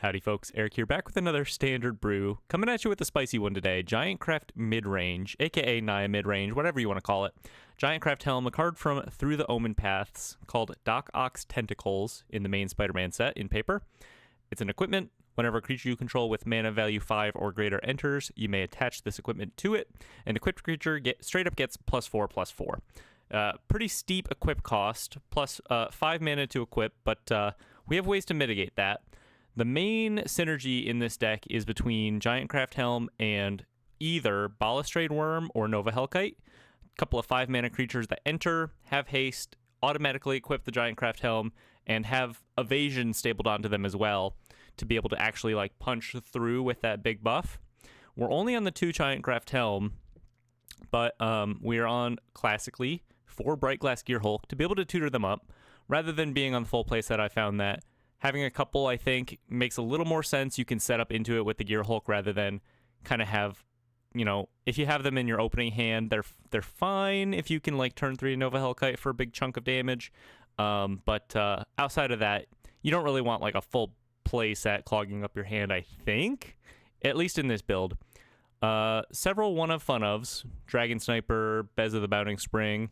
Howdy folks, Eric here, back with another standard brew. Coming at you with a spicy one today, Giantcraft Midrange, aka Naya Midrange, whatever you want to call it. Giantcraft Helm, a card from Through the Omen Paths, called Doc Ock's Tentacles in the main Spider-Man set in paper. It's an equipment. Whenever a creature you control with mana value 5 or greater enters, you may attach this equipment to it. An equipped creature straight up gets +4/+4. Pretty steep equip cost, plus 5 mana to equip, but we have ways to mitigate that. The main synergy in this deck is between Giantcraft Helm and either Balustrade Worm or Nova Hellkite. A couple of 5 mana creatures that enter, have haste, automatically equip the Giantcraft Helm, and have evasion stapled onto them as well to be able to actually like punch through with that big buff. We're only on the 2 Giantcraft Helm, but we are on classically 4 Bright Glass Gear Hulk to be able to tutor them up rather than being on the full playset. I found that having a couple, I think, makes a little more sense. You can set up into it with the Gear Hulk rather than kind of have, you know, if you have them in your opening hand, they're fine if you can like turn 3 Nova Hellkite for a big chunk of damage. But outside of that, you don't really want like a full play set clogging up your hand, I think, at least in this build. Several one of fun ofs, Dragon Sniper, Bez of the Bounding Spring,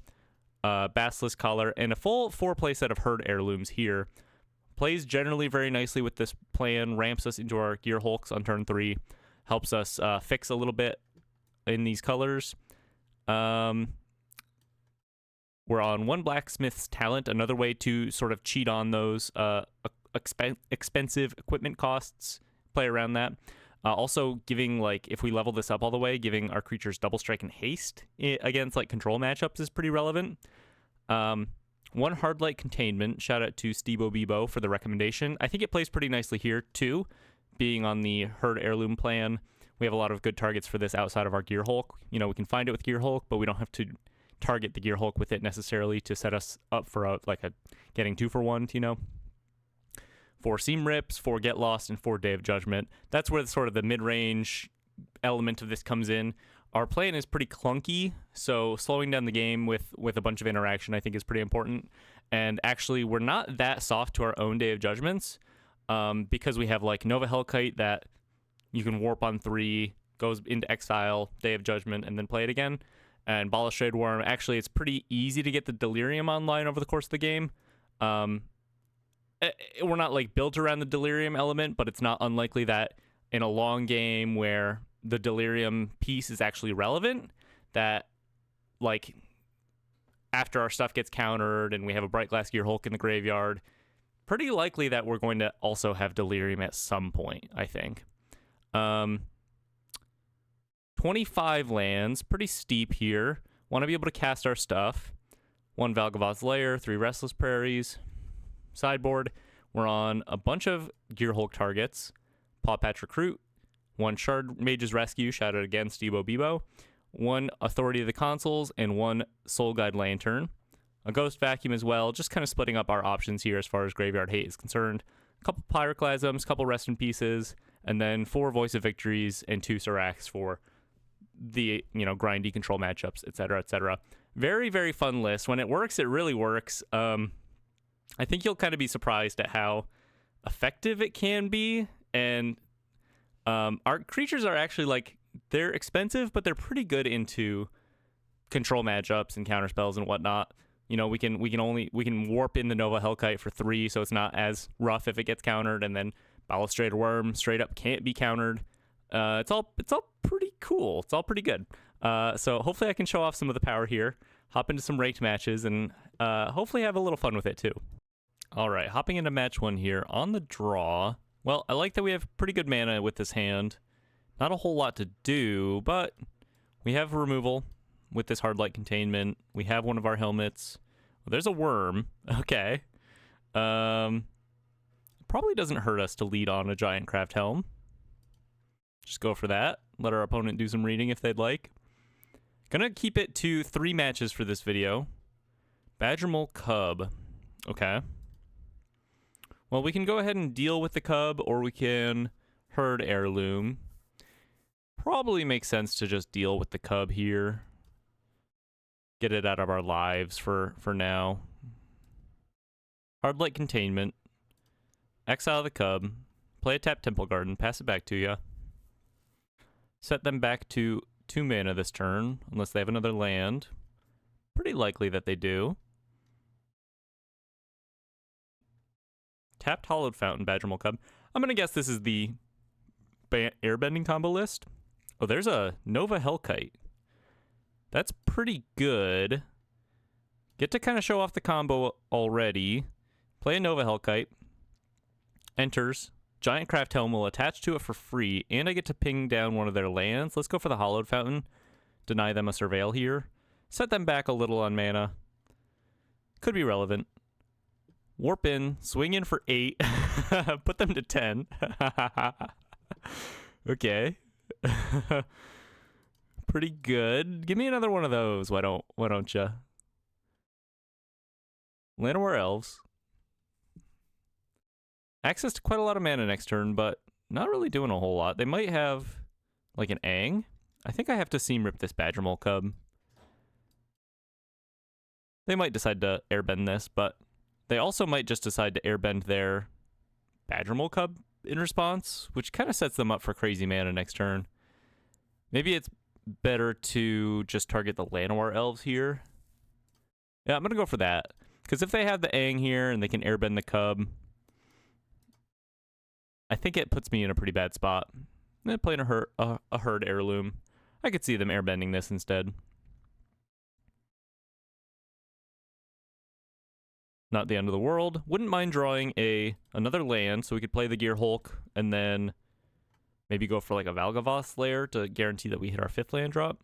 Basilisk Collar, and a full 4 play set of Herd Heirlooms here. Plays generally very nicely with this plan, ramps us into our Gear Hulks on turn 3, helps us fix a little bit in these colors. We're on 1 Blacksmith's Talent, another way to sort of cheat on those expensive equipment costs, play around that. Also giving, like, if we level this up all the way, giving our creatures double strike and haste against like control matchups is pretty relevant. 1 Hard Light Containment, shout out to Stebo Bebo for the recommendation. I think it plays pretty nicely here too, being on the Herd Heirloom plan. We have a lot of good targets for this outside of our Gear Hulk. You know, we can find it with Gear Hulk, but we don't have to target the Gear Hulk with it necessarily to set us up for a getting 2 for 1, you know. 4 Seam Rips, 4 Get Lost, and 4 Day of Judgment. That's where sort of the mid-range element of this comes in. Our plan is pretty clunky, so slowing down the game with a bunch of interaction I think is pretty important. And actually, we're not that soft to our own Day of Judgments because we have like Nova Hellkite that you can warp on 3, goes into exile, Day of Judgment, and then play it again. And Balustrade Worm, actually, it's pretty easy to get the Delirium online over the course of the game. We're not like built around the Delirium element, but it's not unlikely that in a long game where the Delirium piece is actually relevant, that like after our stuff gets countered and we have a Bright Glass Gear Hulk in the graveyard, pretty likely that we're going to also have Delirium at some point, I think. 25 lands, pretty steep here. Want to be able to cast our stuff. 1 Valgavoth's Lair, 3 Restless Prairies. Sideboard, we're on a bunch of Gear Hulk targets. Paw Patch Recruit, 1 Shard Mage's Rescue, shout out again, Stebo Bebo, 1 Authority of the Consuls, and 1 Soul Guide Lantern. A Ghost Vacuum as well, just kind of splitting up our options here as far as Graveyard Hate is concerned. A couple Pyroclasms, couple Rest in Pieces, and then 4 Voice of Victories and 2 Seracs for the, you know, grindy control matchups, etc., etc. Very, very fun list. When it works, it really works. I think you'll kind of be surprised at how effective it can be, and our creatures are actually like, they're expensive, but they're pretty good into control matchups and counter spells and whatnot. You know, we can warp in the Nova Hellkite for 3, so it's not as rough if it gets countered, and then Balustrade Worm straight up can't be countered. It's all pretty cool. It's all pretty good. So hopefully I can show off some of the power here, hop into some ranked matches, and hopefully have a little fun with it too. All right, hopping into match 1 here on the draw. Well, I like that we have pretty good mana with this hand. Not a whole lot to do, but we have removal with this Hard Light Containment. We have one of our helmets. Well, there's a worm. Okay. Probably doesn't hurt us to lead on a Giantcraft Helm. Just go for that. Let our opponent do some reading if they'd like. Gonna keep it to 3 matches for this video. Badgermole Cub. Okay. Well, we can go ahead and deal with the Cub, or we can Herd Heirloom. Probably makes sense to just deal with the Cub here. Get it out of our lives for now. Hard Light Containment. Exile the Cub. Play a tap Temple Garden, pass it back to you. Set them back to 2 mana this turn, unless they have another land. Pretty likely that they do. Tapped Hollowed Fountain, Badgermole Cub. I'm going to guess this is the Airbending combo list. Oh, there's a Nova Hellkite. That's pretty good. Get to kind of show off the combo already. Play a Nova Hellkite. Enters. Giantcraft Helm will attach to it for free, and I get to ping down one of their lands. Let's go for the Hollowed Fountain. Deny them a Surveil here. Set them back a little on mana. Could be relevant. Warp in, swing in for 8. Put them to 10. Okay. Pretty good. Give me another one of those. Why don't ya? Llanowar Elves. Access to quite a lot of mana next turn, but not really doing a whole lot. They might have like an Aang. I think I have to Seam Rip this Badgermole Cub. They might decide to airbend this, but they also might just decide to airbend their Badgermole Cub in response, which kind of sets them up for crazy mana next turn. Maybe it's better to just target the Llanowar Elves here. Yeah, I'm going to go for that. Because if they have the Aang here and they can airbend the Cub, I think it puts me in a pretty bad spot. Playing a Herd Heirloom. I could see them airbending this instead. Not the end of the world. Wouldn't mind drawing another land so we could play the Gear Hulk and then maybe go for like a Valgavoth Lair to guarantee that we hit our 5th land drop.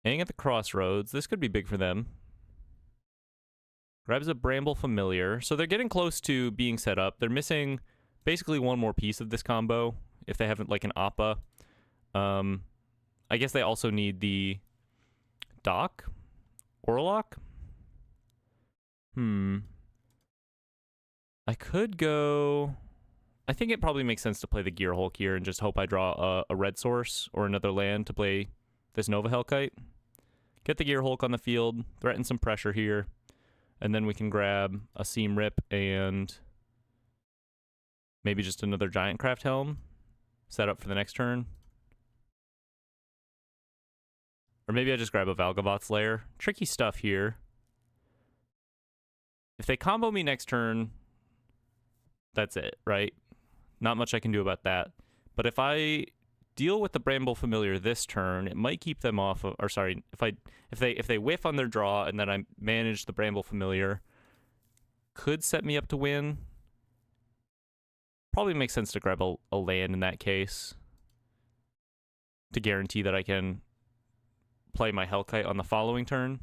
Aang at the Crossroads. This could be big for them. Grabs a Bramble Familiar. So they're getting close to being set up. They're missing basically one more piece of this combo if they haven't like an Appa. I guess they also need the Dock. Orlock? I could go... I think it probably makes sense to play the Gear Hulk here and just hope I draw a red source or another land to play this Nova Hellkite. Get the Gear Hulk on the field, threaten some pressure here, and then we can grab a Seam Rip and maybe just another Giantcraft Helm set up for the next turn. Or maybe I just grab a Valgavoth's Lair. Tricky stuff here. If they combo me next turn, that's it, right? Not much I can do about that. But if I deal with the Bramble Familiar this turn, it might keep them off of, or sorry, if they whiff on their draw and then I manage the Bramble Familiar, could set me up to win. Probably makes sense to grab a land in that case to guarantee that I can play my Hellkite on the following turn.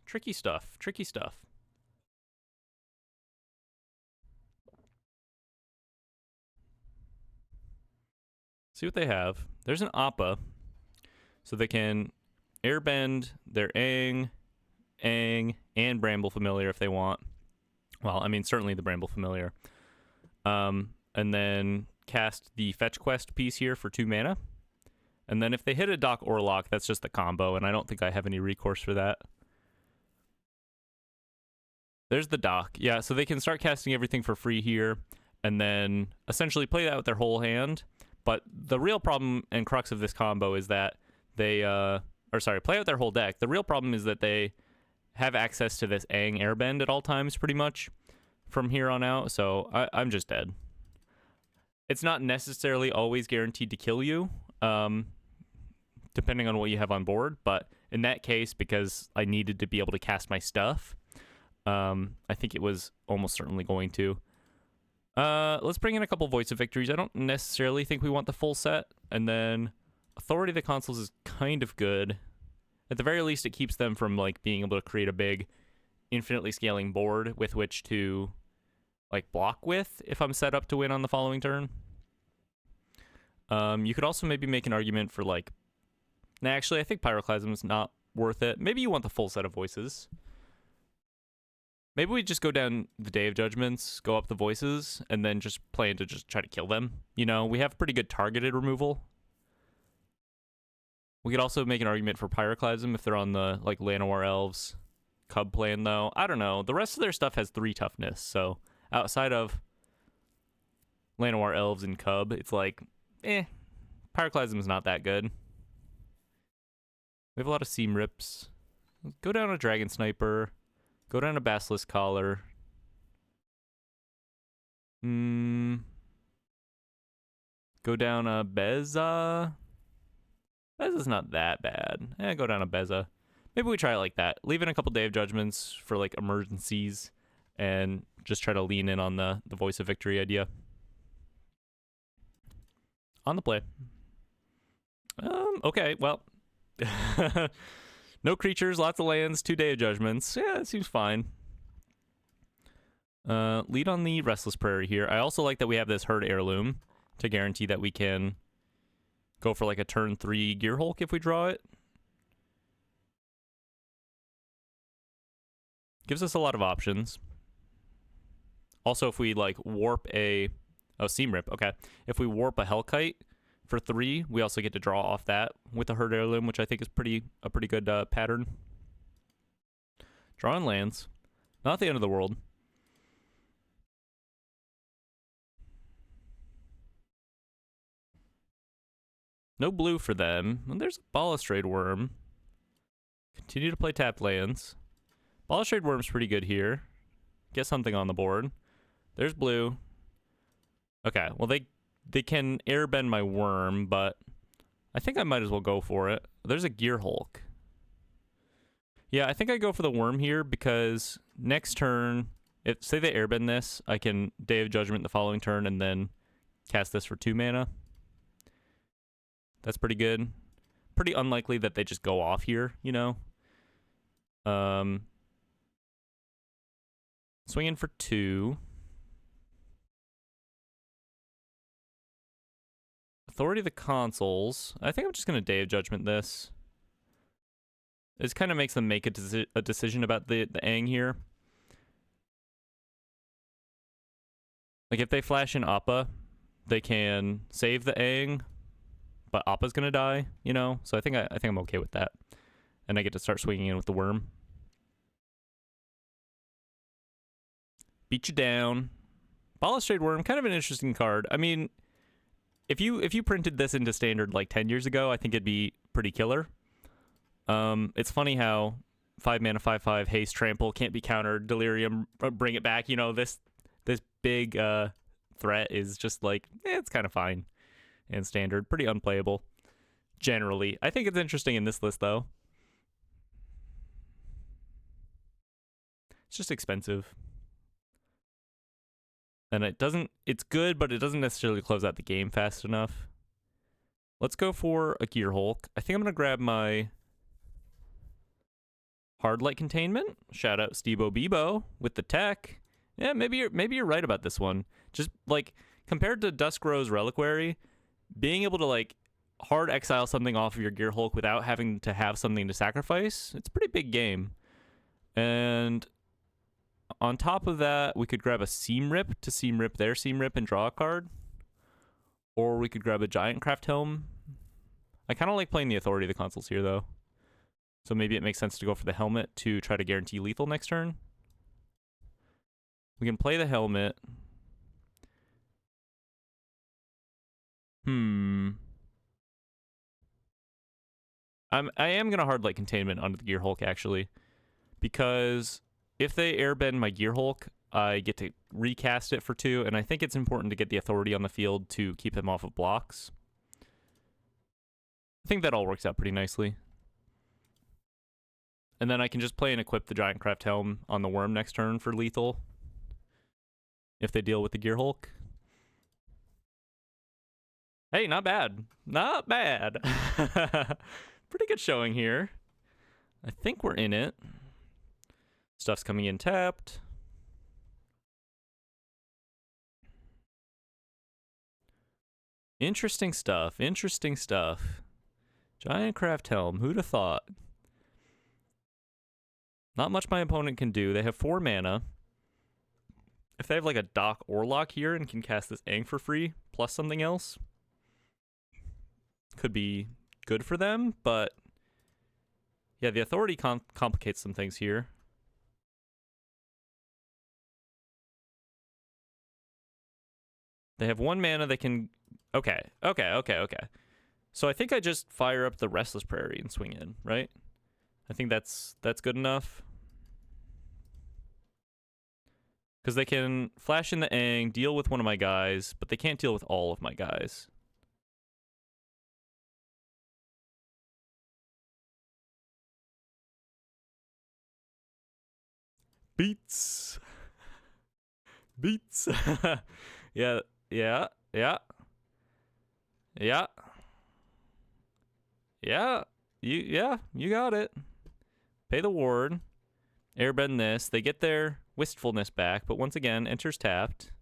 Tricky stuff, tricky stuff. See what they have. There's an Appa, so they can airbend their Aang, and Bramble Familiar if they want. Well, I mean, certainly the Bramble Familiar. And then cast the Fetch Quest piece here for 2 mana. And then if they hit a Dock Orlock, that's just the combo, and I don't think I have any recourse for that. There's the Dock. Yeah, so they can start casting everything for free here, and then essentially play that with their whole hand. But the real problem and crux of this combo is that they, play out their whole deck. The real problem is that they have access to this Aang Airbend at all times, pretty much, from here on out, so I'm just dead. It's not necessarily always guaranteed to kill you, depending on what you have on board, but in that case, because I needed to be able to cast my stuff, I think it was almost certainly going to. Let's bring in a couple Voice of Victories. I don't necessarily think we want the full set, and then Authority of the Consuls is kind of good. At the very least, it keeps them from like being able to create a big, infinitely scaling board with which to like block with if I'm set up to win on the following turn. You could also maybe make an argument for like, nah, actually, I think Pyroclasm is not worth it. Maybe you want the full set of voices. Maybe we just go down the Day of Judgments, go up the voices, and then just plan to just try to kill them. You know, we have pretty good targeted removal. We could also make an argument for Pyroclasm if they're on the like Llanowar Elves. Cub plan, though. I don't know. The rest of their stuff has 3 toughness, so outside of Llanowar Elves and Cub, it's like, Pyroclasm is not that good. We have a lot of Seam Rips. Go down a Dragon Sniper. Go down a Basilisk Collar. Go down a Beza. Beza's not that bad. Go down a Beza. Maybe we try it like that. Leave in a couple Day of Judgments for like emergencies and just try to lean in on the Voice of Victory idea. On the play. Okay, well. No creatures, lots of lands, 2 Day of Judgments. Yeah, it seems fine. Lead on the Restless Prairie here. I also like that we have this Herd Heirloom to guarantee that we can go for like a turn 3 Gearhulk if we draw it. Gives us a lot of options. Also, if we like warp a Seam Rip, okay. If we warp a Hellkite for 3, we also get to draw off that with the Herd Heirloom, which I think is a pretty good pattern. Drawing lands. Not the end of the world. No blue for them. And there's a Balustrade Worm. Continue to play tapped lands. Balustrade Worm's pretty good here. Get something on the board. There's blue. Okay, well they can airbend my worm, but I think I might as well go for it. There's a Gearhulk. Yeah, I think I go for the worm here because next turn, if say they airbend this, I can Day of Judgment the following turn and then cast this for 2 mana. That's pretty good. Pretty unlikely that they just go off here, you know? Swinging for 2. Authority of the Consuls. I think I'm just going to Day of Judgment this. This kind of makes them make a decision about the Aang here. Like, if they flash in Appa, they can save the Aang, but Appa's going to die, you know? So I think I'm okay with that. And I get to start swinging in with the worm. Beat you down. Balustrade Worm, kind of an interesting card. I mean, if you printed this into Standard like 10 years ago, I think it'd be pretty killer. It's funny how 5 mana 5/5 haste trample can't be countered. Delirium, bring it back. You know, this big threat is just like it's kind of fine in Standard, pretty unplayable generally. I think it's interesting in this list though. It's just expensive. And it's good, but it doesn't necessarily close out the game fast enough. Let's go for a Gearhulk. I think I'm going to grab my Hard Light Containment. Shout out Stebo Bebo with the tech. Yeah, maybe you're right about this one. Just like compared to Duskrow's Reliquary, being able to like hard exile something off of your Gearhulk without having to have something to sacrifice, it's a pretty big game. And on top of that, we could grab a Seam Rip to Seam Rip their Seam Rip and draw a card. Or we could grab a Giantcraft Helm. I kind of like playing the Authority of the Consuls here, though. So maybe it makes sense to go for the Helmet to try to guarantee lethal next turn. We can play the Helmet. I am going to Hard Light Containment onto the Gearhulk, actually. Because if they airbend my Gearhulk, I get to recast it for 2, and I think it's important to get the Authority on the field to keep him off of blocks. I think that all works out pretty nicely. And then I can just play and equip the Giantcraft Helm on the Worm next turn for lethal if they deal with the Gearhulk. Hey, not bad. Not bad. Pretty good showing here. I think we're in it. Stuff's coming in tapped. Interesting stuff. Interesting stuff. Giantcraft Helm. Who'd have thought? Not much my opponent can do. They have 4 mana. If they have like a Doc Orlok here and can cast this Aang for free, plus something else, could be good for them, but yeah, the Authority complicates some things here. They have 1 mana that can... Okay. So I think I just fire up the Restless Prairie and swing in, right? I think that's good enough. Because they can flash in the Aang, deal with one of my guys, but they can't deal with all of my guys. Beats. Yeah. You got it. Pay the ward. Airbend this. They get their wistfulness back, but once again, enters tapped.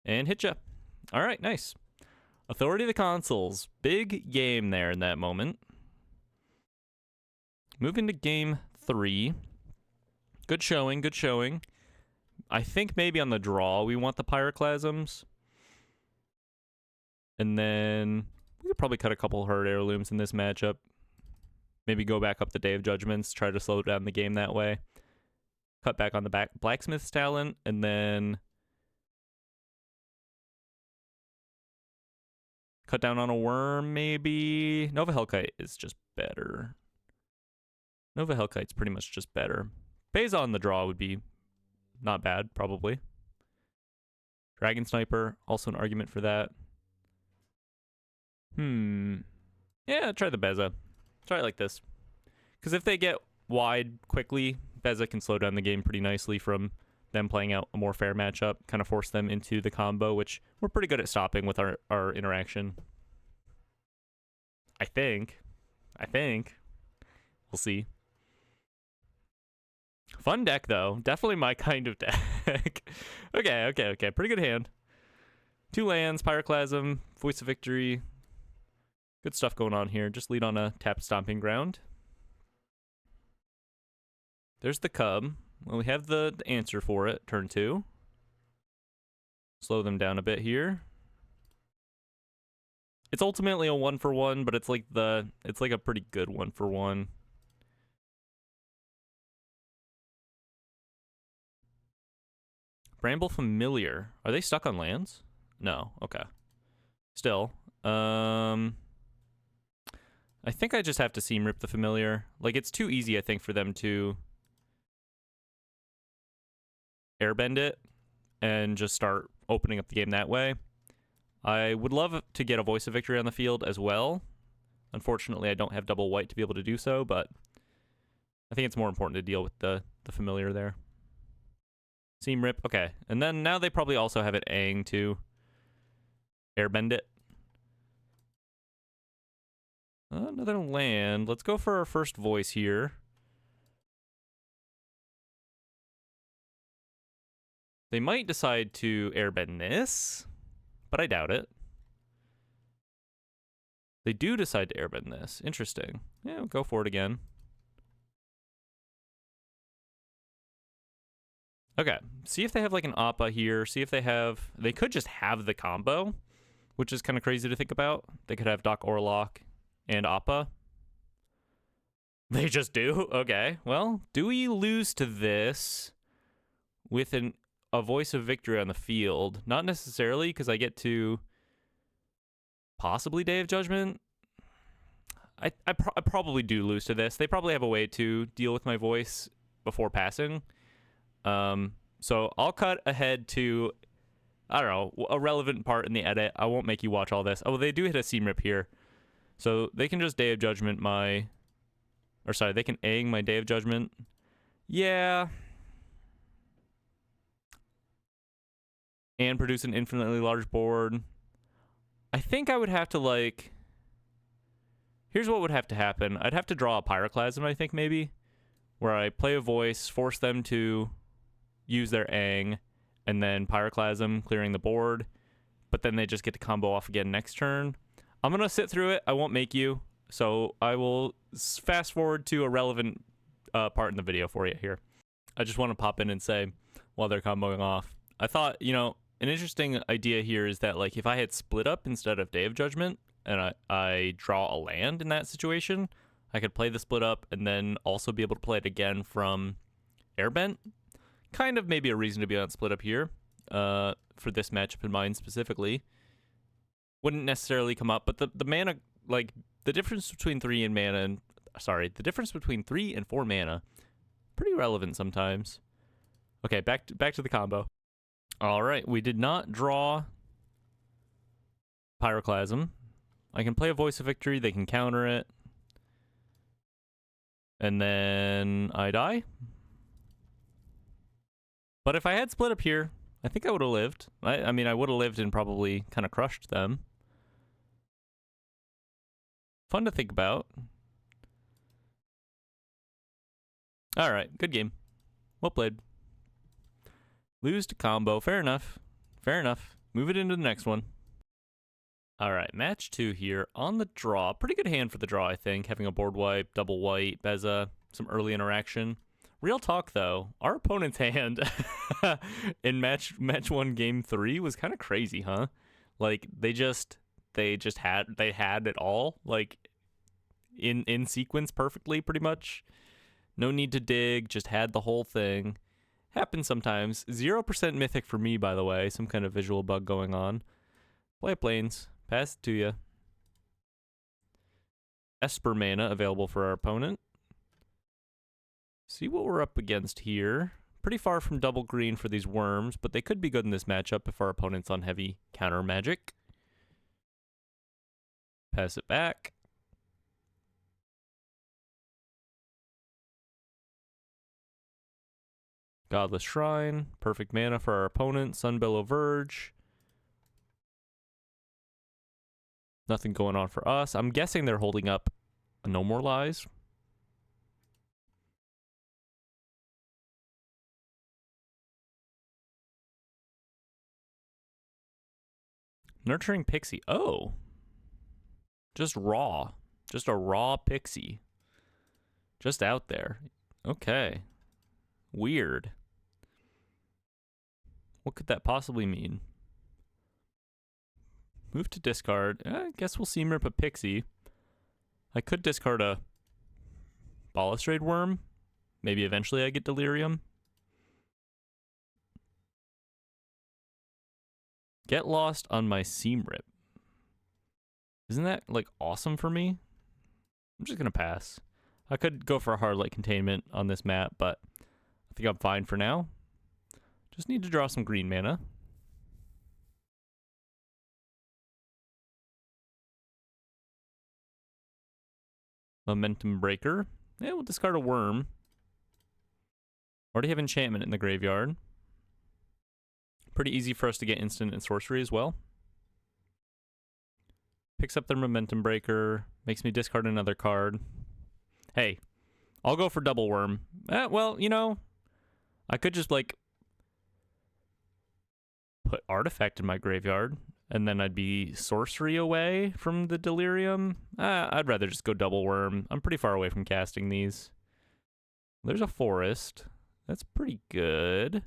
And hit ya. Alright, nice. Authority of the Consuls. Big game there in that moment. Moving to game 3. Good showing. I think maybe on the draw we want the Pyroclasms. And then we could probably cut a couple Herd Heirlooms in this matchup. Maybe go back up the Day of Judgments, try to slow down the game that way. Cut back on the Blacksmith's talent, and then cut down on a Worm, maybe. Nova Hellkite is just better. Nova Hellkite's pretty much just better. Beza on the draw would be not bad, probably. Dragon Sniper, also an argument for that. Yeah, try the Beza. Try it like this. Because if they get wide quickly, Beza can slow down the game pretty nicely from them playing out a more fair matchup, kind of force them into the combo, which we're pretty good at stopping with our interaction. I think. We'll see. Fun deck, though. Definitely my kind of deck. Okay. Pretty good hand. 2 lands, Pyroclasm, Voice of Victory. Good stuff going on here. Just lead on a tap Stomping Ground. There's the Cub. Well, we have the answer for it. Turn 2. Slow them down a bit here. It's ultimately a 1-for-1, but it's like a pretty good 1-for-1. Bramble Familiar. Are they stuck on lands? No. Okay. Still. I think I just have to Seam Rip the Familiar. Like, it's too easy, I think, for them to airbend it and just start opening up the game that way. I would love to get a Voice of Victory on the field as well. Unfortunately, I don't have double white to be able to do so, but I think it's more important to deal with the Familiar there. Seam Rip, okay. And then now they probably also have it Aang to airbend it. Another land. Let's go for our first voice here. They might decide to airbend this, but I doubt it. They do decide to airbend this. Interesting. Yeah, we'll go for it again. Okay, see if they have like an Appa here. See if they have... They could just have the combo, which is kind of crazy to think about. They could have Doc Orlock and Appa. They just do? Okay, well, do we lose to this with a Voice of Victory on the field? Not necessarily, because I get to possibly Day of Judgment. I probably do lose to this. They probably have a way to deal with my voice before passing. So I'll cut ahead to, I don't know, a relevant part in the edit. I won't make you watch all this. Oh, they do hit a Seam Rip here. So they can just Day of Judgment my... Or sorry, they can Aang my Day of Judgment. Yeah. And produce an infinitely large board. I think I would have to, like... Here's what would have to happen. I'd have to draw a Pyroclasm, I think, maybe. Where I play a voice, force them to use their Aang, and then Pyroclasm, clearing the board. But then they just get to combo off again next turn. I'm going to sit through it. I won't make you. So I will fast forward to a relevant part in the video for you here. I just want to pop in and say, while they're comboing off, I thought, you know, an interesting idea here is that, like, if I had Split Up instead of Day of Judgment, and I draw a land in that situation, I could play the Split Up and then also be able to play it again from Airbend. Kind of maybe a reason to be on Split Up here. for this matchup in mind specifically. Wouldn't necessarily come up, but the mana, like the difference between 3 and mana and the difference between 3 and 4 mana, pretty relevant sometimes. Okay, back to the combo. All right, we did not draw Pyroclasm. I can play a Voice of Victory, they can counter it. And then I die. But if I had split up here, I think I would have lived. I mean, I would have lived and probably kind of crushed them. Fun to think about. All right, good game. Well played. Lose to combo. Fair enough. Fair enough. Move it into the next one. All right, match 2 here on the draw. Pretty good hand for the draw, I think. Having a board wipe, double white, Beza, some early interaction. Real talk, though, our opponent's hand in match 1, game 3 was kind of crazy, huh? Like they had it all, like in sequence perfectly, pretty much. No need to dig, just had the whole thing. Happens sometimes. 0% mythic for me, by the way. Some kind of visual bug going on. Play planes. Pass it to you. Esper mana available for our opponent. See what we're up against here. Pretty far from double green for these worms, but they could be good in this matchup if our opponent's on heavy counter magic. Pass it back. Godless Shrine. Perfect mana for our opponent. Sunbillow Verge. Nothing going on for us. I'm guessing they're holding up a No More Lies. Nurturing Pixie. Oh. Just raw. Just a raw Pixie. Just out there. Okay. Weird. What could that possibly mean? Move to discard. I guess we'll seam rip a Pixie. I could discard a Balustrade Worm. Maybe eventually I get Delirium. Get lost on my seam rip. Isn't that like awesome for me? I'm just gonna pass. I could go for a hard light containment on this map, but I think I'm fine for now. Just need to draw some green mana. Momentum Breaker. Yeah, we'll discard a worm. Already have enchantment in the graveyard. Pretty easy for us to get instant and sorcery as well. Picks up their Momentum Breaker. Makes me discard another card. Hey, I'll go for double worm. Well, you know, I could just like put artifact in my graveyard and then I'd be sorcery away from the delirium. I'd rather just go double worm. I'm pretty far away from casting these. There's a forest. That's pretty good.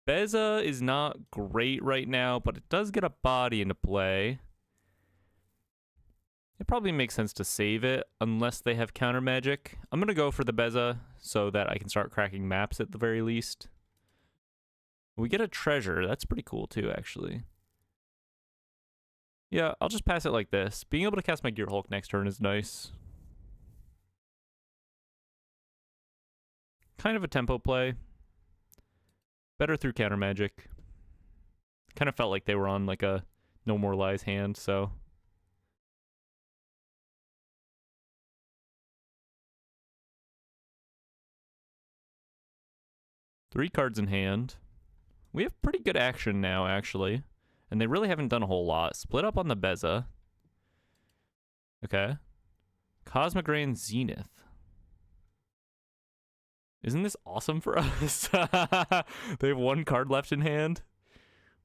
Beza is not great right now, but it does get a body into play. It probably makes sense to save it unless they have counter magic. I'm going to go for the Beza so that I can start cracking maps at the very least. We get a treasure. That's pretty cool too, actually. Yeah, I'll just pass it like this. Being able to cast my Gear Hulk next turn is nice. Kind of a tempo play. Better through counter magic. Kind of felt like they were on like a No More Lies hand, so. Three cards in hand. We have pretty good action now, actually. And they really haven't done a whole lot. Split up on the Beza. Okay. Cosmic Rain Zenith. Isn't this awesome for us? They have one card left in hand.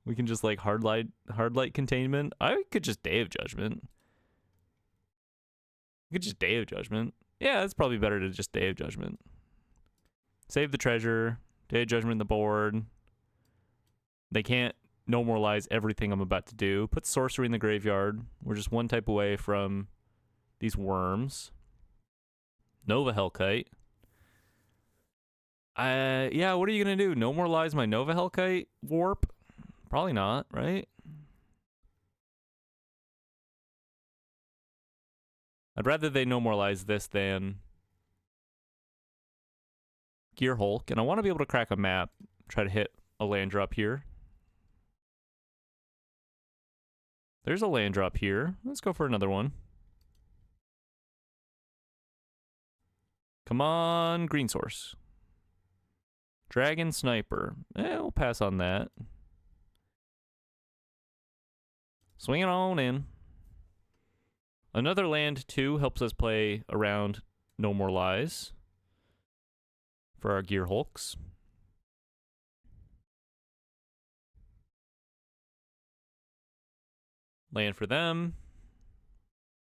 We can just like hard light containment. I could just Day of Judgment. We could just Day of Judgment. Yeah, it's probably better to just Day of Judgment. Save the treasure. Day of Judgment the board. They can't No More Lies everything I'm about to do. Put sorcery in the graveyard. We're just one type away from these worms. Nova Hellkite. Yeah, what are you going to do? No more lies my Nova Hellkite warp? Probably not, right? I'd rather they no more lies this than Gear Hulk. And I want to be able to crack a map. Try to hit a land drop here. There's a land drop here. Let's go for another one. Come on, green source. Dragon Sniper. We'll pass on that. Swing it on in. Another land, too, helps us play around No More Lies for our Gear Hulks. Land for them.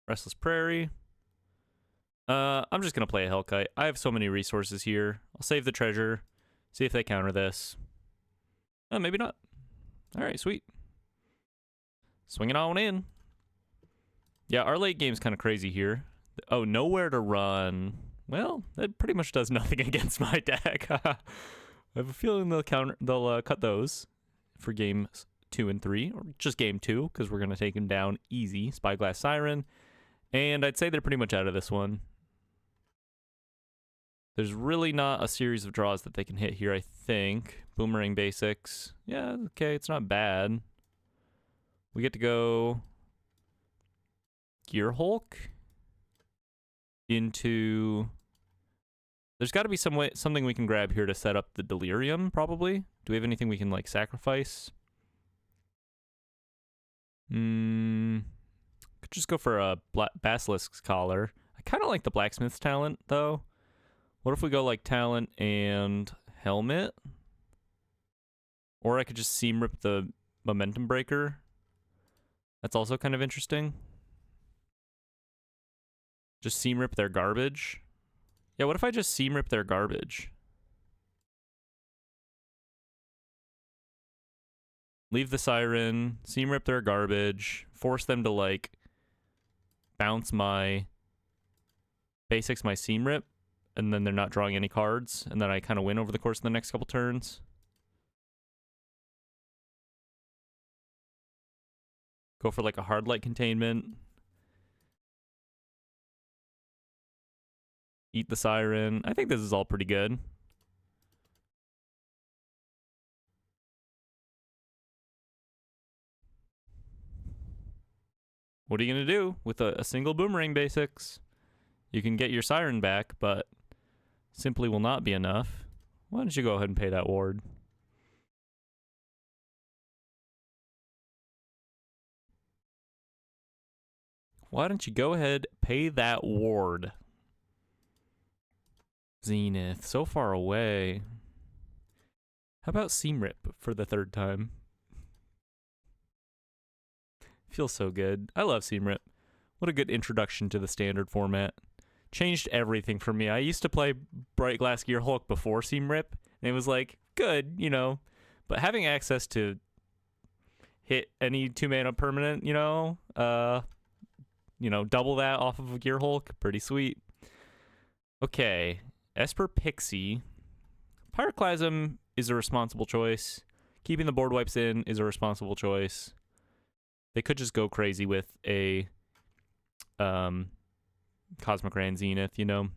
Restless Prairie. I'm just going to play a Hellkite. I have so many resources here. I'll save the treasure. See if they counter this. Maybe not. All right, sweet. Swing it on in. Yeah, our late game's kind of crazy here. Oh, nowhere to run. Well, that pretty much does nothing against my deck. I have a feeling they'll cut those for games 2 and 3, or just game 2, because we're going to take him down easy. Spyglass Siren. And I'd say they're pretty much out of this one. There's really not a series of draws that they can hit here, I think. Boomerang Basics. Yeah, okay, it's not bad. We get to go Gear Hulk into... There's got to be something we can grab here to set up the Delirium, probably. Do we have anything we can, like, sacrifice? Could just go for a Basilisk's Collar. I kind of like the Blacksmith's Talent, though. What if we go, like, Talent and Helmet? Or I could just Seam Rip the Momentum Breaker. That's also kind of interesting. Just Seam Rip their garbage. Yeah, what if I just Seam Rip their garbage? Leave the Siren, Seam Rip their garbage, force them to, like, bounce my basics, my Seam Rip, and then they're not drawing any cards, and then I kind of win over the course of the next couple turns. Go for, like, a hard light containment. Eat the Siren. I think this is all pretty good. What are you going to do with a single Boomerang Basics? You can get your Siren back, but simply will not be enough. Why don't you go ahead and pay that ward? Why don't you go ahead, pay that ward? Zenith, so far away. How about Seam Rip for the 3rd time? Feels so good. I love Seam Rip. What a good introduction to the standard format. Changed everything for me. I used to play Bright Glass Gear Hulk before Seam Rip, and it was like, good, you know. But having access to hit any 2-mana permanent, double that off of a Gear Hulk, pretty sweet. Okay, Esper Pixie. Pyroclasm is a responsible choice. Keeping the board wipes in is a responsible choice. They could just go crazy with a Cosmic Grand Zenith, you know.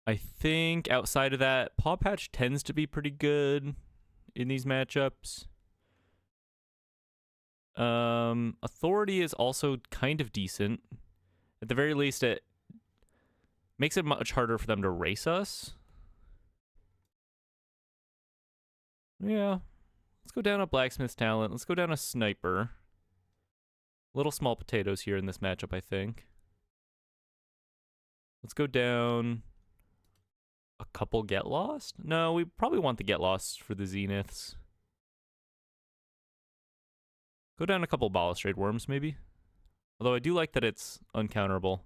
I think outside of that, Paw Patch tends to be pretty good in these matchups. Authority is also kind of decent. At the very least, it makes it much harder for them to race us. Yeah. Let's go down a Blacksmith's Talent. Let's go down a Sniper. Little small potatoes here in this matchup, I think. Let's go down a couple Get Lost. No, we probably want the Get Lost for the Zeniths. Go down a couple Balustrade Worms, maybe. Although I do like that it's uncounterable.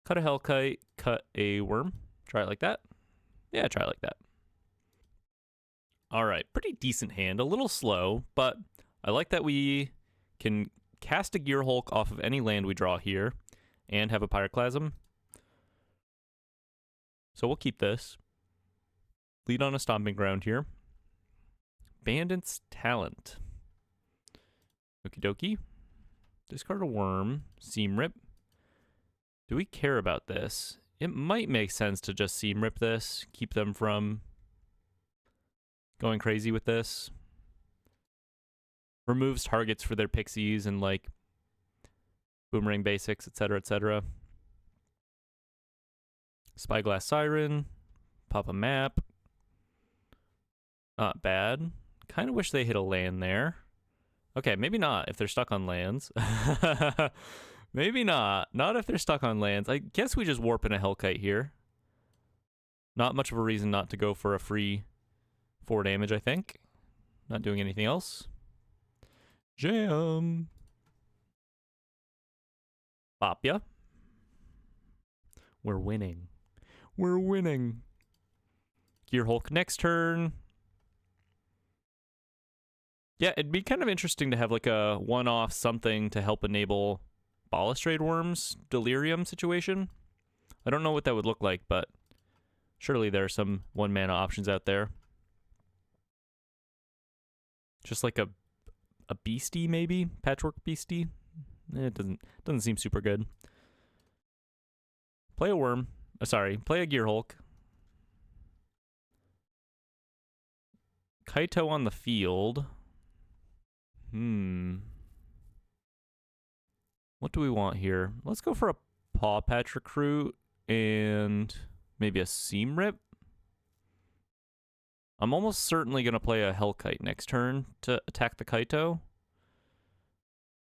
Cut a Hellkite, cut a Worm. Try it like that. Yeah, try it like that. All right, pretty decent hand. A little slow, but I like that we can cast a Gear Hulk off of any land we draw here and have a Pyroclasm. So we'll keep this. Lead on a stomping ground here. Bandit's Talent. Okie dokie. Discard a worm. Seam Rip. Do we care about this? It might make sense to just Seam Rip this. Keep them from going crazy with this. Removes targets for their pixies and like boomerang basics, etc., etc. Spyglass Siren. Pop a map. Not bad. Kind of wish they hit a land there. Okay, maybe not if they're stuck on lands. Maybe not. Not if they're stuck on lands. I guess we just warp in a Hellkite here. Not much of a reason not to go for a free 4 damage, I think. Not doing anything else. Jam. Bop ya. We're winning. We're winning. Gear Hulk next turn. Yeah, it'd be kind of interesting to have like a one-off something to help enable Balustrade Worm's Delirium situation. I don't know what that would look like, but surely there are some 1-mana options out there. Just like a beastie, maybe? Patchwork beastie? It doesn't seem super good. Play a worm. Sorry, play a Gear Hulk. Kaito on the field. What do we want here? Let's go for a Paw Patch Recruit and maybe a Seam Rip. I'm almost certainly going to play a Hellkite next turn to attack the Kaito.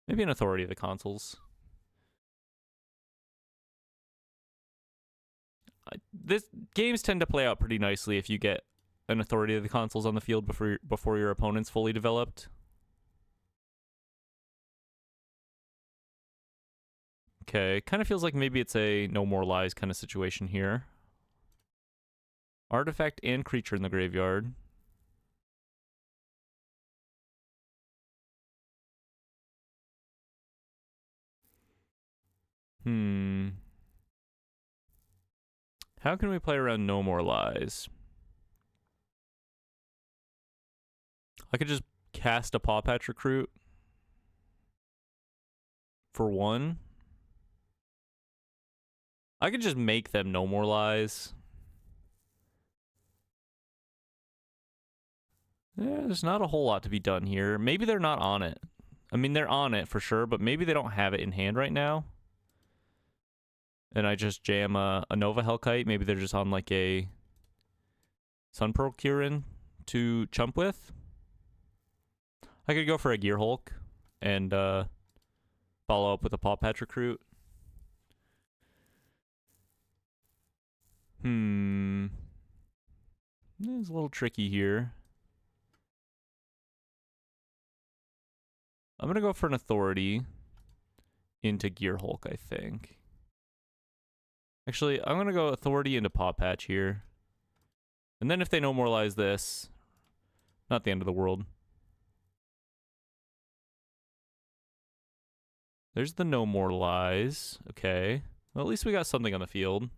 Maybe an Authority of the Consuls. This games tend to play out pretty nicely if you get an Authority of the Consuls on the field before your opponent's fully developed. Okay, kind of feels like maybe it's a No More Lies kind of situation here. Artifact and creature in the graveyard. How can we play around No More Lies? I could just cast a Paw Patch Recruit for 1. I could just make them No More Lies. Yeah, there's not a whole lot to be done here. Maybe they're not on it. I mean, they're on it for sure, but maybe they don't have it in hand right now. And I just jam a Nova Hellkite. Maybe they're just on like a Sun Pearl Kirin to chump with. I could go for a Gear Hulk and follow up with a Paw Patch Recruit. It's a little tricky here. I'm going to go for an Authority into Gear Hulk, I think. Actually, I'm going to go Authority into Paw Patch here. And then if they No More Lies this, not the end of the world. There's the No More Lies. Okay. Well, at least we got something on the field.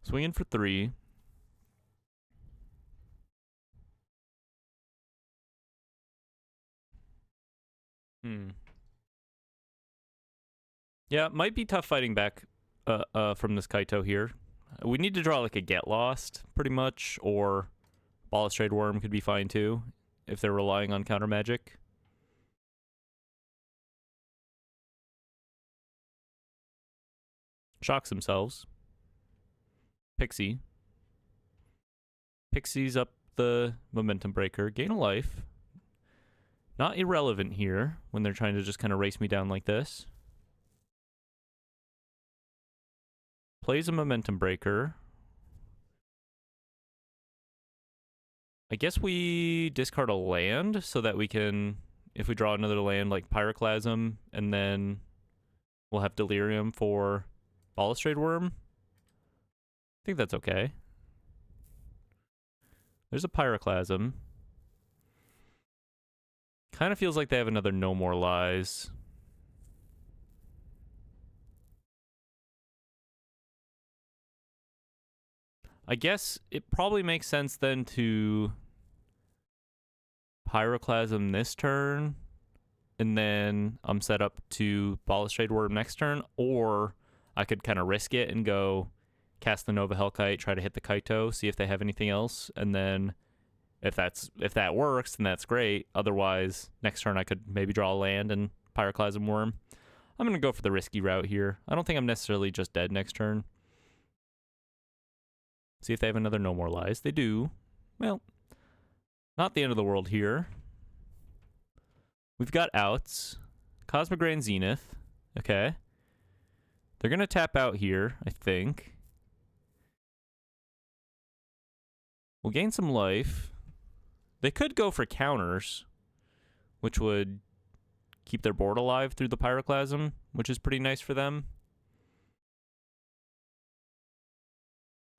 Swinging for 3. Yeah, it might be tough fighting back from this Kaito here. We need to draw like a Get Lost, pretty much, or Balustrade Worm could be fine too, if they're relying on counter magic. Shocks themselves. Pixie. Pixie's up the Momentum Breaker. Gain a life. Not irrelevant here when they're trying to just kind of race me down like this. Plays a Momentum Breaker. I guess we discard a land so that we can, if we draw another land like Pyroclasm, and then we'll have Delirium for Balustrade Worm. I think that's okay. There's a Pyroclasm. Kind of feels like they have another No More Lies. I guess it probably makes sense then to Pyroclasm this turn, and then I'm set up to Balustrade Worm next turn, or I could kind of risk it and go cast the Nova Hellkite, try to hit the Kaito, see if they have anything else, and then if that works, then that's great. Otherwise, next turn I could maybe draw a land and Pyroclasm Worm. I'm going to go for the risky route here. I don't think I'm necessarily just dead next turn. See if they have another No More Lies. They do. Well, not the end of the world here. We've got outs. Cosmic Grand Zenith. Okay. They're going to tap out here, I think. We'll gain some life. They could go for counters, which would keep their board alive through the Pyroclasm, which is pretty nice for them.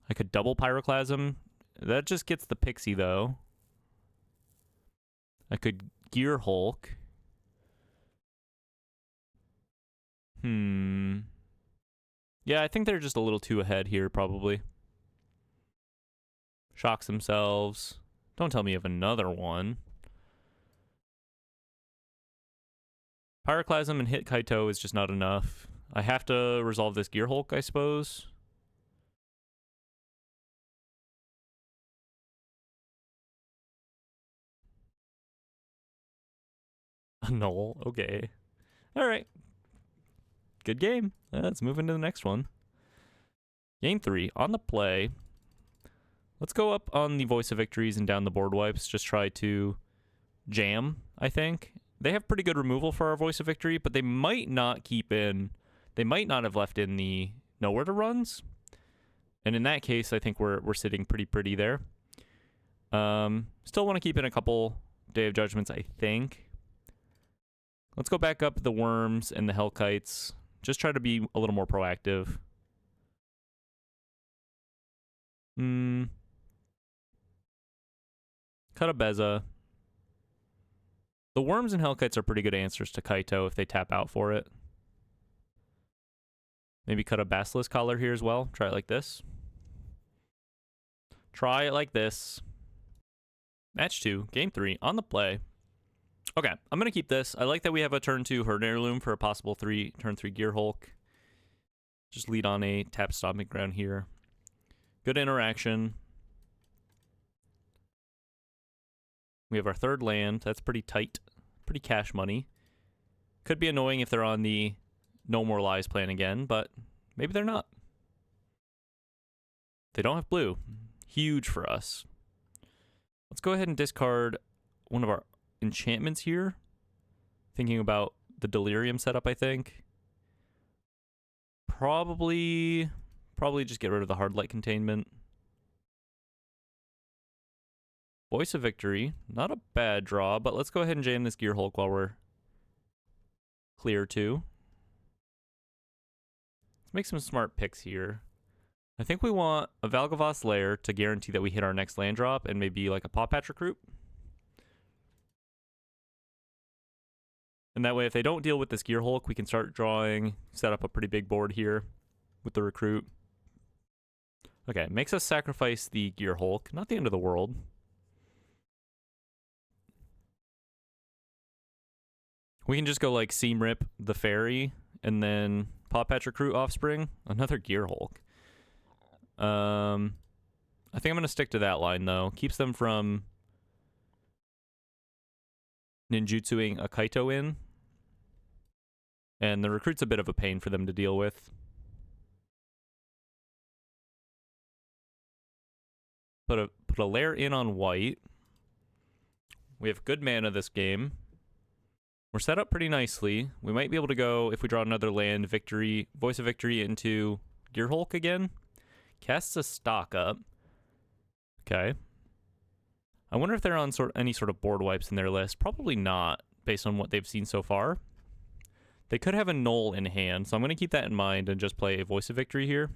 I could double Pyroclasm. That just gets the Pixie, though. I could Gear Hulk. Yeah, I think they're just a little too ahead here, probably. Shocks themselves. Don't tell me you have another one. Pyroclasm and hit Kaito is just not enough. I have to resolve this Gear Hulk, I suppose. A null, okay. Alright. Good game. Let's move into the next one. Game 3, on the play. Let's go up on the Voice of Victories and down the board wipes. Just try to jam, I think. They have pretty good removal for our Voice of Victory, but they might not keep in... They might not have left in the Nowhere to Runs. And in that case, I think we're sitting pretty there. Still want to keep in a couple Day of Judgments, I think. Let's go back up the Worms and the Hellkites. Just try to be a little more proactive. Cut a Beza. The Worms and Hellkites are pretty good answers to Kaito if they tap out for it. Maybe cut a Basilisk Collar here as well. Try it like this. Try it like this. Match 2, game 3, on the play. Okay, I'm going to keep this. I like that we have a turn 2 Herd Heirloom for a possible turn 3 Gear Hulk. Just lead on a tap Stomping Ground here. Good interaction. We have our third land. That's pretty tight. Pretty cash money. Could be annoying if they're on the No More Lies plan again, but maybe they're not. They don't have blue. Huge for us. Let's go ahead and discard one of our enchantments here. Thinking about the Delirium setup, I think. Probably just get rid of the Hard Light Containment. Voice of Victory. Not a bad draw, but let's go ahead and jam this Gear Hulk while we're clear too. Let's make some smart picks here. I think we want a Valgavoth's Lair to guarantee that we hit our next land drop, and maybe like a Paw Patch Recruit. And that way, if they don't deal with this Gear Hulk, we can start drawing, set up a pretty big board here with the Recruit. Okay, makes us sacrifice the Gear Hulk. Not the end of the world. We can just go like Seam Rip the Fairy, and then Paw Patch Recruit Offspring. Another Gear Hulk. I think I'm going to stick to that line, though. Keeps them from ninjutsuing a Kaito in. And the Recruit's a bit of a pain for them to deal with. Put a lair in on white. We have good mana this game. We're set up pretty nicely. We might be able to go, if we draw another land, Victory, Voice of Victory into Gear Hulk again. Casts a stock up. Okay. I wonder if they're on any sort of board wipes in their list. Probably not, based on what they've seen so far. They could have a Null in hand, so I'm going to keep that in mind and just play a Voice of Victory here.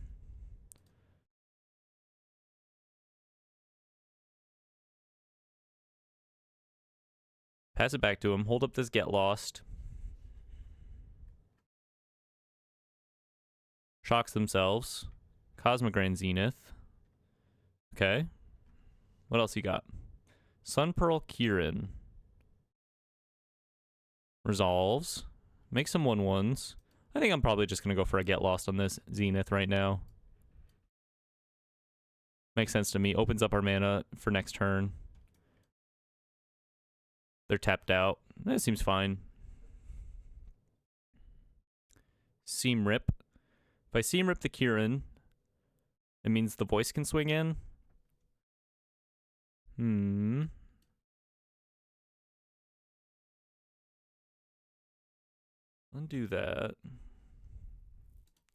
Pass it back to him. Hold up this Get Lost. Shocks themselves. Cosmic Grand Zenith. Okay. What else you got? Sun Pearl Kieran. Resolves. Make some 1/1s. I think I'm probably just going to go for a Get Lost on this Zenith right now. Makes sense to me. Opens up our mana for next turn. They're tapped out. That seems fine. Seam Rip. If I Seam Rip the Kieran, it means the voice can swing in. Undo that.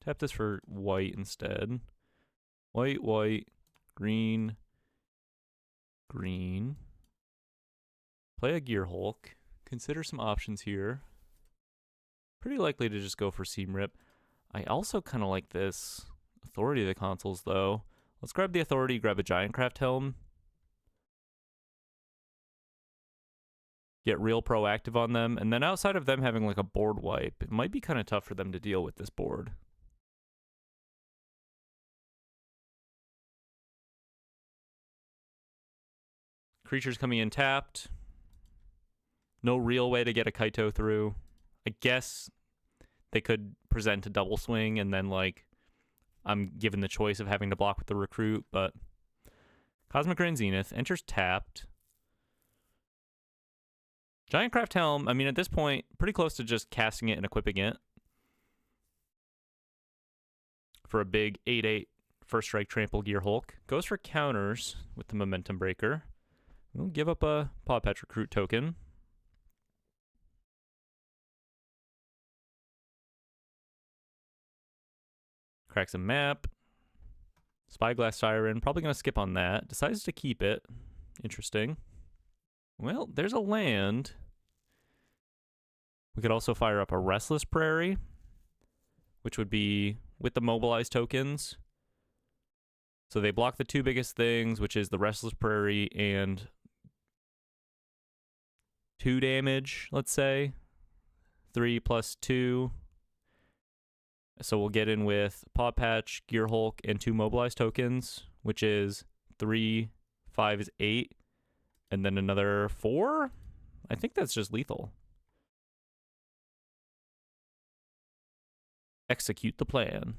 Tap this for white instead. White, white, green, green. Play a Gear Hulk. Consider some options here. Pretty likely to just go for Seam Rip. I also kind of like this Authority of the Consoles, though. Let's grab the Authority, grab a Giantcraft Helm. Get real proactive on them. And then outside of them having like a board wipe, it might be kind of tough for them to deal with this board. Creatures coming in tapped. No real way to get a Kaito through. I guess they could present a double swing and then like I'm given the choice of having to block with the Recruit, but Cosmic Grand Zenith enters tapped. Giantcraft Helm, I mean, at this point, pretty close to just casting it and equipping it for a big 8/8 first strike trample Gear Hulk. Goes for counters with the Momentum Breaker. We'll give up a Paw Patch Recruit token. Cracks a map. Spyglass Siren, probably going to skip on that. Decides to keep it. Interesting. Well, there's a land. We could also fire up a Restless Prairie, which would be with the mobilized tokens. So they block the two biggest things, which is the Restless Prairie and 2 damage, let's say. 3 + 2. So we'll get in with Paw Patch, Gear Hulk, and 2 mobilized tokens, which is 3, 5 is 8. And then another 4? I think that's just lethal. Execute the plan.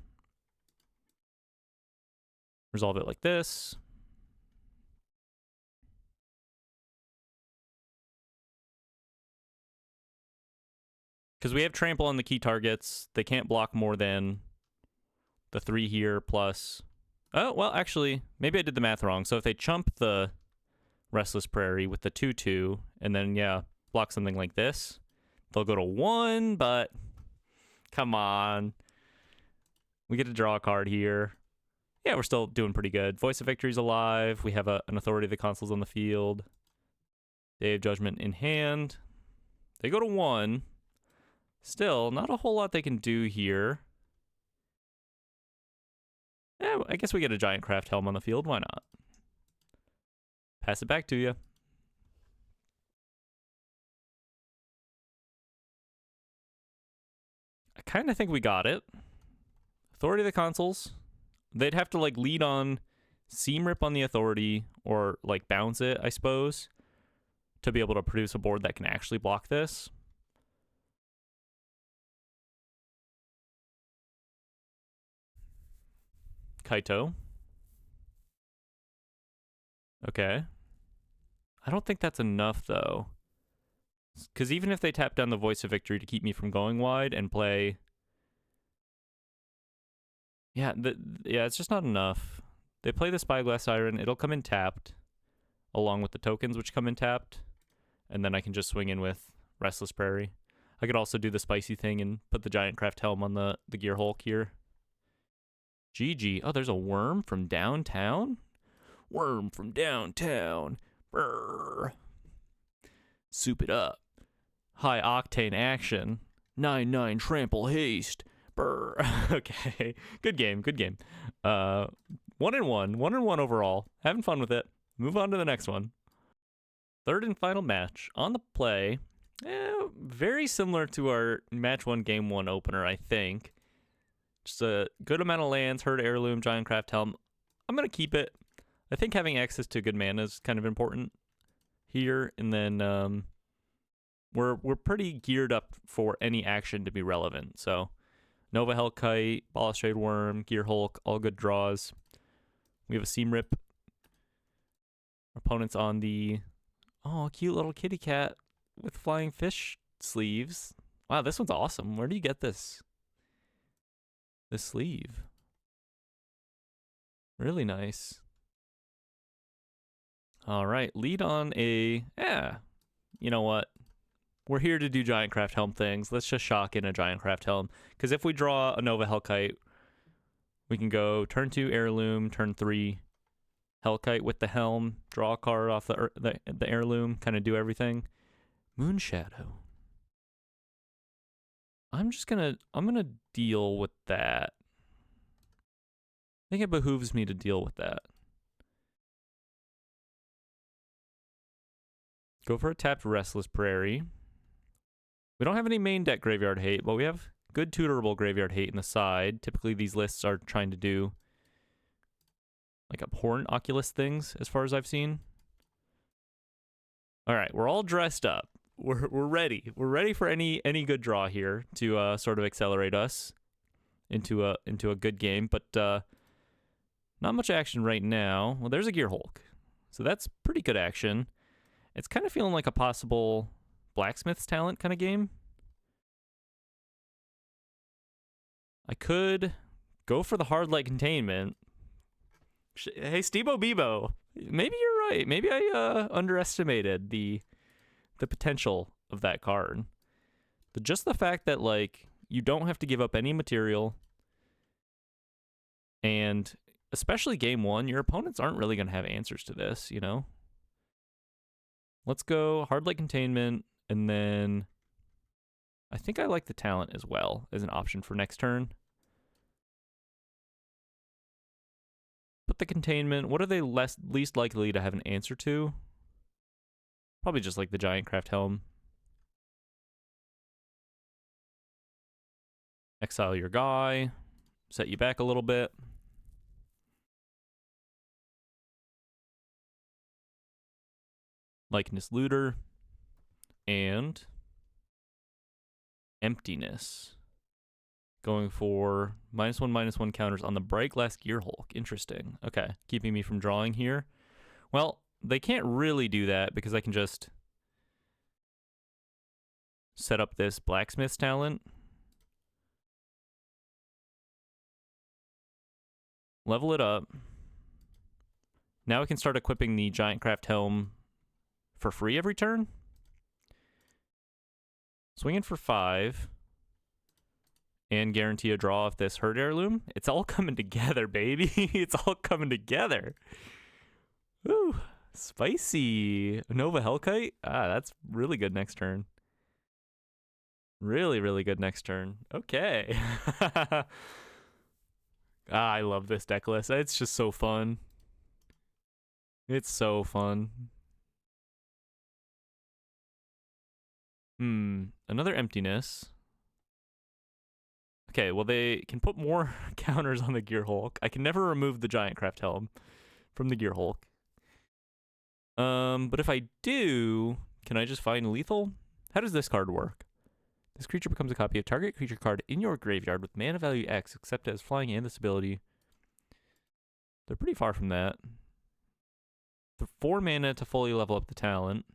Resolve it like this. Because we have trample on the key targets. They can't block more than the 3 here plus... Oh, well, actually, maybe I did the math wrong. So if they chump the Restless Prairie with the 2/2, and then, yeah, block something like this, they'll go to 1, but come on. We get to draw a card here. Yeah, we're still doing pretty good. Voice of Victory's alive. We have an Authority of the Consoles on the field. Day of Judgment in hand. They go to 1. Still, not a whole lot they can do here. Yeah, I guess we get a Giantcraft Helm on the field. Why not? Pass it back to you. I kind of think we got it. Authority of the Consoles. They'd have to like lead on Seam Rip on the Authority or like bounce it, I suppose, to be able to produce a board that can actually block this. Kaito. Okay. I don't think that's enough, though. Because even if they tap down the Voice of Victory to keep me from going wide and play... Yeah, it's just not enough. They play the Spyglass Siren. It'll come in tapped, along with the tokens, which come in tapped. And then I can just swing in with Restless Prairie. I could also do the spicy thing and put the Giantcraft Helm on the Gear Hulk here. GG. Oh, there's a worm from downtown? Worm from downtown. Brrr. Soup it up. High octane action. 9/9 trample haste. Brrr. Okay. Good game. Good game. 1-1. 1-1 overall. Having fun with it. Move on to the next one. Third and final match. On the play. Very similar to our match 1, game 1 opener, I think. Just a good amount of lands, Herd Heirloom, Giantcraft Helm. I'm going to keep it. I think having access to good mana is kind of important here, and then we're pretty geared up for any action to be relevant. So Nova Hellkite, Balustrade Worm, Gear Hulk, all good draws. We have a Seam Rip. Our opponent's on the cute little kitty cat with flying fish sleeves. Wow, this one's awesome. Where do you get this? This sleeve. Really nice. All right, lead on a, you know what? We're here to do Giantcraft Helm things. Let's just shock in a Giantcraft Helm. Because if we draw a Nova Hellkite, we can go turn 2 Heirloom, turn 3 Hellkite with the Helm, draw a card off the Heirloom, kind of do everything. Moonshadow. I'm gonna deal with that. I think it behooves me to deal with that. Go for a tapped Restless Prairie. We don't have any main deck graveyard hate, but we have good tutorable graveyard hate in the side. Typically these lists are trying to do like abhorrent Oculus things, as far as I've seen. All right, we're all dressed up. We're ready. We're ready for any good draw here to sort of accelerate us into a good game, but not much action right now. Well, there's a Gear Hulk, so that's pretty good action. It's kind of feeling like a possible Blacksmith's Talent kind of game. I could go for the hard light containment. Hey, Stebo Bebo, maybe you're right. Maybe I underestimated the potential of that card. Just the fact that, like, you don't have to give up any material, and especially game one, your opponents aren't really going to have answers to this, you know? Let's go hard light containment, and then I think I like the talent as well as an option for next turn. Put the containment. What are they least likely to have an answer to? Probably just like the Giantcraft Helm. Exile your guy. Set you back a little bit. Likeness Looter. And Emptiness. Going for -1/-1 counters on the Bright Glass Gear Hulk. Interesting. Okay, keeping me from drawing here. Well, they can't really do that because I can just set up this Blacksmith's Talent. Level it up. Now we can start equipping the Giantcraft Helm for free every turn. Swing in for 5. And guarantee a draw of this Herd Heirloom. It's all coming together, baby. It's all coming together. Ooh, spicy. Nova Hellkite. That's really good next turn. Really, really good next turn. Okay. I love this deck list. It's just so fun. It's so fun. Another Emptiness. Okay, well, they can put more counters on the Gear Hulk. I can never remove the Giantcraft Helm from the Gear Hulk. But if I do, can I just find lethal? How does this card work? This creature becomes a copy of target creature card in your graveyard with mana value X, except as flying and this ability. They're pretty far from that. For 4 mana to fully level up the talent.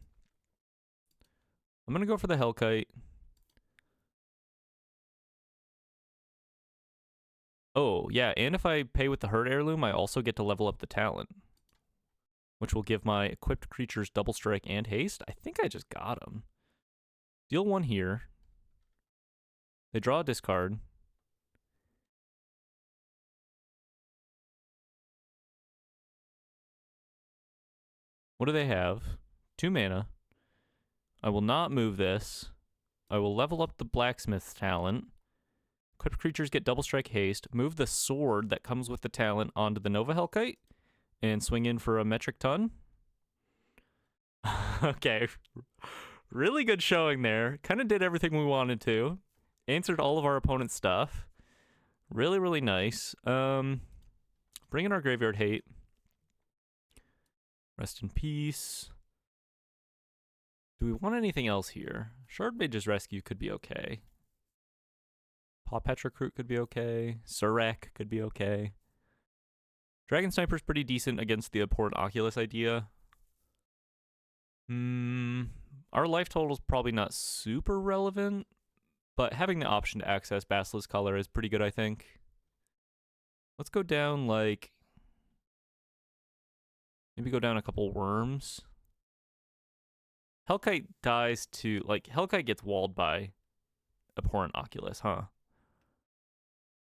I'm going to go for the Hellkite. Oh, yeah, and if I pay with the Herd Heirloom, I also get to level up the talent, which will give my equipped creatures double strike and haste. I think I just got them. Deal 1 here. They draw a discard. What do they have? 2 mana. I will not move this. I will level up the Blacksmith's Talent. Equipped creatures get double strike haste. Move the sword that comes with the talent onto the Nova Hellkite and swing in for a metric ton. Okay. Really good showing there. Kind of did everything we wanted to. Answered all of our opponent's stuff. Really, really nice. Bring in our graveyard hate. Rest in peace. Do we want anything else here? Shard Mage's Rescue could be okay. Paw Petra Recruit could be okay. Surek could be okay. Dragon Sniper's pretty decent against the Abhorrent Oculus idea. Our life total's probably not super relevant, but having the option to access Basilisk Color is pretty good, I think. Let's go down, like... maybe go down a couple worms. Hellkite dies to... like, Hellkite gets walled by Abhorrent Oculus, huh?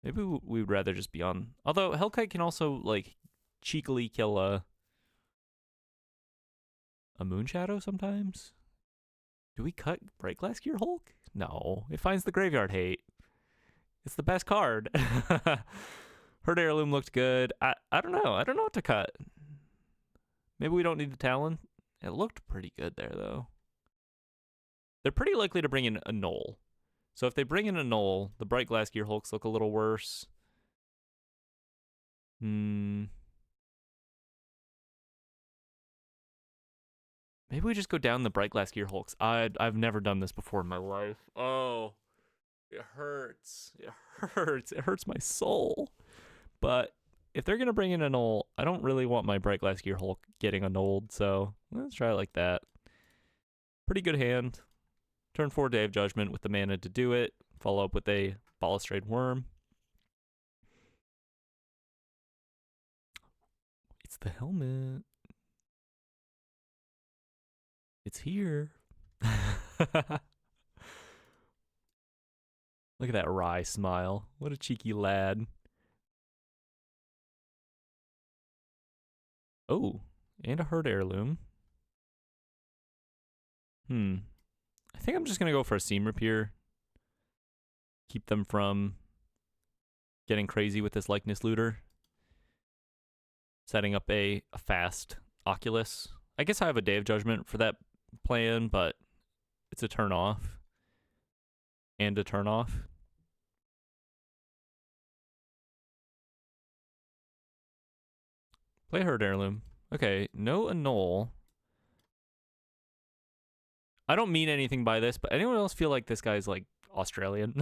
Maybe we would rather just be on... although, Hellkite can also, like, cheekily kill a Moonshadow sometimes? Do we cut Bright Glass Gear Hulk? No. It finds the Graveyard Hate. It's the best card. Herd Heirloom looked good. I don't know. I don't know what to cut. Maybe we don't need the Talon. It looked pretty good there, though. They're pretty likely to bring in a Knoll. So if they bring in a Knoll, the Bright Glass Gear Hulks look a little worse. Maybe we just go down the Bright Glass Gear Hulks. I've never done this before in my life. Oh, it hurts. It hurts. It hurts my soul. But if they're going to bring in a Knoll, I don't really want my Bright Glass Gear Hulk getting annulled, so let's try it like that. Pretty good hand. Turn 4 Day of Judgment with the mana to do it. Follow up with a Balustrade Worm. It's the helmet. It's here. Look at that wry smile. What a cheeky lad. Oh, and a Herd Heirloom. I think I'm just going to go for a Seam Rapier. Keep them from getting crazy with this Likeness Looter. Setting up a fast Oculus. I guess I have a Day of Judgment for that plan, but it's a turn off. And a turn off. Play Herd Heirloom. Okay, no annul. I don't mean anything by this, but anyone else feel like this guy's like Australian?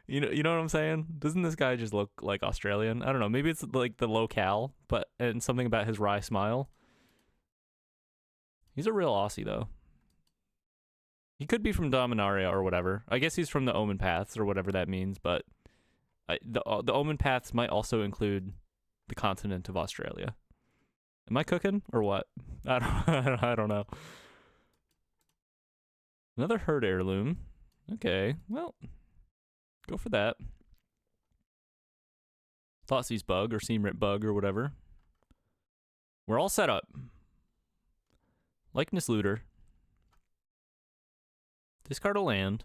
You know what I'm saying? Doesn't this guy just look like Australian? I don't know. Maybe it's like the locale, but and something about his wry smile. He's a real Aussie though. He could be from Dominaria or whatever. I guess he's from the Omen Paths or whatever that means, but the Omen Paths might also include the continent of Australia. Am I cooking or what? I don't know. Another Herd Heirloom. Okay, well, go for that. Thoughtseize Bug or Seamrip Bug or whatever. We're all set up. Likeness Looter. Discard a land.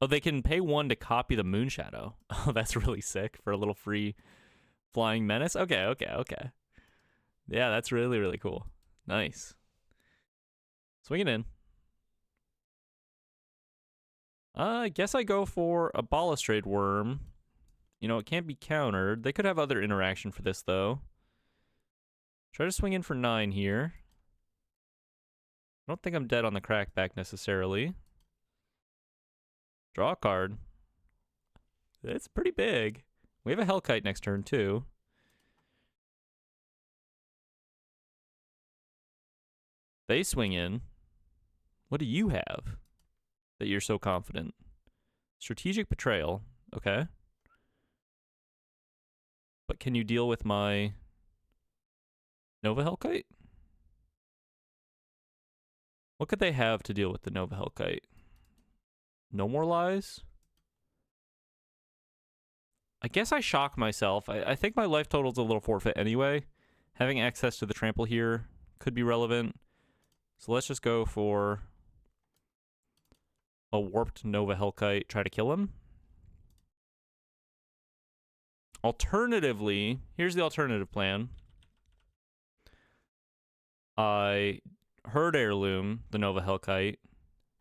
Oh, they can pay 1 to copy the Moonshadow. Oh, that's really sick for a little free Flying Menace. Okay. Yeah, that's really, really cool. Nice. Swing it in. I guess I go for a Balustrade Worm. You know, it can't be countered. They could have other interaction for this, though. Try to swing in for 9 here. I don't think I'm dead on the crackback necessarily. Draw a card. It's pretty big. We have a Hellkite next turn, too. They swing in. What do you have that you're so confident? Strategic Betrayal. Okay. But can you deal with my Nova Hellkite? What could they have to deal with the Nova Hellkite? No More Lies? I guess I shock myself. I think my life total's a little forfeit anyway. Having access to the trample here could be relevant. So let's just go for a warped Nova Hellkite, try to kill him. Alternatively, here's the alternative plan. I Herd Heirloom the Nova Hellkite.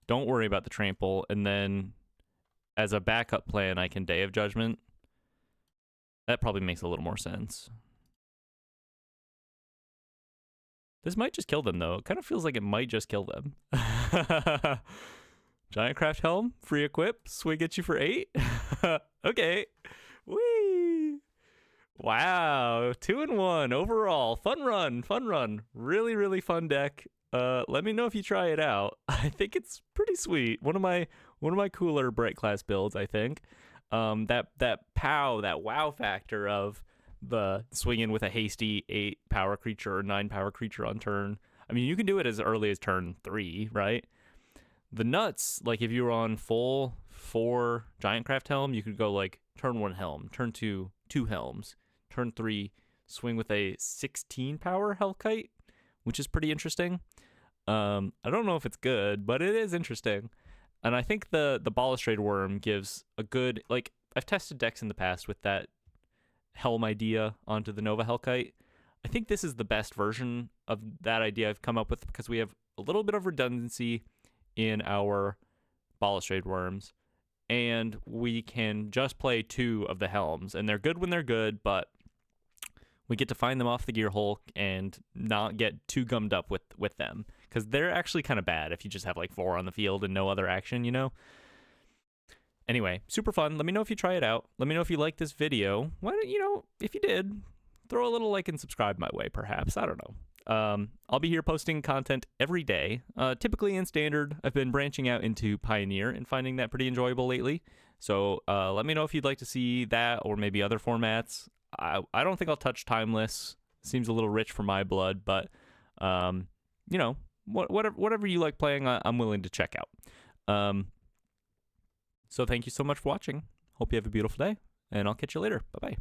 Don't worry about the trample. And then as a backup plan, I can Day of Judgment. That probably makes a little more sense. This might just kill them, though. It kind of feels like it might just kill them. Giantcraft Helm, free equip, swing at you for 8. Okay. Whee! Wow, 2-1 overall. Fun run, fun run. Really, really fun deck. Let me know if you try it out. I think it's pretty sweet. One of my cooler Bright class builds, I think. That wow factor of the swing in with a hasty 8 power creature or 9 power creature on turn. I mean, you can do it as early as turn 3, right? The nuts, like if you were on full 4 Giantcraft Helm, you could go like turn 1 Helm, turn 2 Helms, turn 3 swing with a 16 power Hellkite, which is pretty interesting. I don't know if it's good, but it is interesting. And I think the Balustrade Worm gives a good, like, I've tested decks in the past with that Helm idea onto the Nova Hellkite. I think this is the best version of that idea I've come up with because we have a little bit of redundancy in our Balustrade Worms, and we can just play 2 of the Helms, and they're good when they're good, but we get to find them off the gear hole and not get too gummed up with them, because they're actually kind of bad if you just have like 4 on the field and no other action, you know? Anyway, super fun. Let me know if you try it out. Let me know if you like this video. Why don't you know, if you did, throw a little like and subscribe my way, perhaps. I don't know. I'll be here posting content every day. Typically in Standard, I've been branching out into Pioneer and finding that pretty enjoyable lately. So let me know if you'd like to see that or maybe other formats. I don't think I'll touch Timeless. Seems a little rich for my blood, but you know, whatever you like playing, I'm willing to check out. So thank you so much for watching. Hope you have a beautiful day, and I'll catch you later. Bye-bye.